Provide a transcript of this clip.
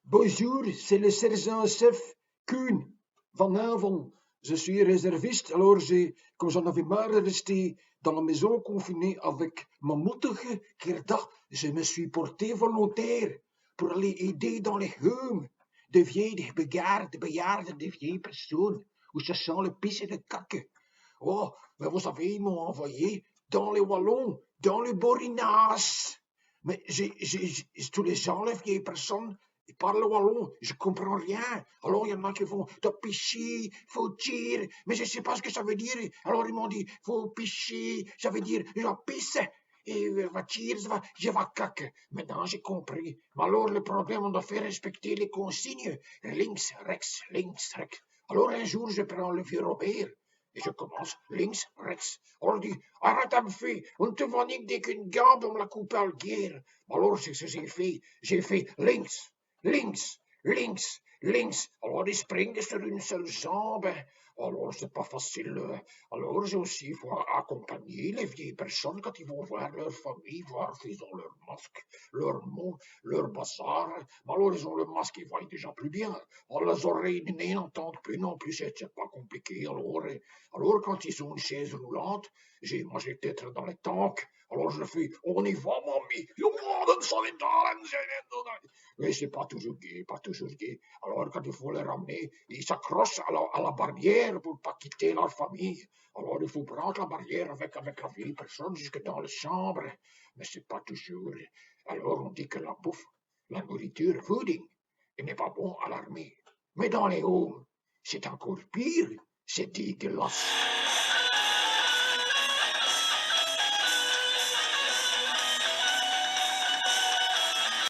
Bonjour, c'est le sergent-chef Kuhn. Vanavond, je suis réserviste, alors comme j'en avais marre de rester dans la maison confiné avec ma moetige Gerda, je me suis porté volontaire pour aller aider dans les humes de bejaarden, de vieilles personnes, où ça sent le pisse et le caca. Oh, mais vous savez, ils m'ont envoyé dans les Wallons, dans le Borinas. Mais tous les gens, les vieilles personnes, ils parlent wallon, je comprends rien. Alors il y en a qui font de picher, faut dire, mais je sais pas ce que ça veut dire. Alors ils m'ont dit, faut picher, ça veut dire je pisse. Et va tirer, je vais caca. Maintenant j'ai compris. Mais alors le problème, on doit faire respecter les consignes. Links, rechts. Alors un jour je prends le vieux Robert. Et je commence links, rechts. On dit, arrête un peu, on te voit nique qu'une gambe, on me la coupe à la guerre. Alors c'est ce que j'ai fait links, links, links, links. Alors il springt sur une seule jambe. Alors c'est pas facile. Alors j'ai aussi faut accompagner les vieilles personnes quand ils vont voir leur famille, voir s'ils ont leur masque, leur mot, leur bazar. Alors ils ont le masque, ils voient déjà plus bien. Alors les oreilles du nez n'entendent plus non plus, c'est pas compliqué. Alors quand ils ont une chaise roulante, moi j'étais dans les tanks. Alors je fais, on y va, mamie. Mais c'est pas toujours gay, pas toujours gay. Alors quand il faut les ramener, ils s'accrochent à la barrière pour pas quitter leur famille. Alors il faut prendre la barrière avec la vieille personne jusque dans la chambre. Mais c'est pas toujours. Alors on dit que la bouffe, la nourriture, fooding, il n'est pas bon à l'armée. Mais dans les homes, c'est encore pire. C'est dégueulasse.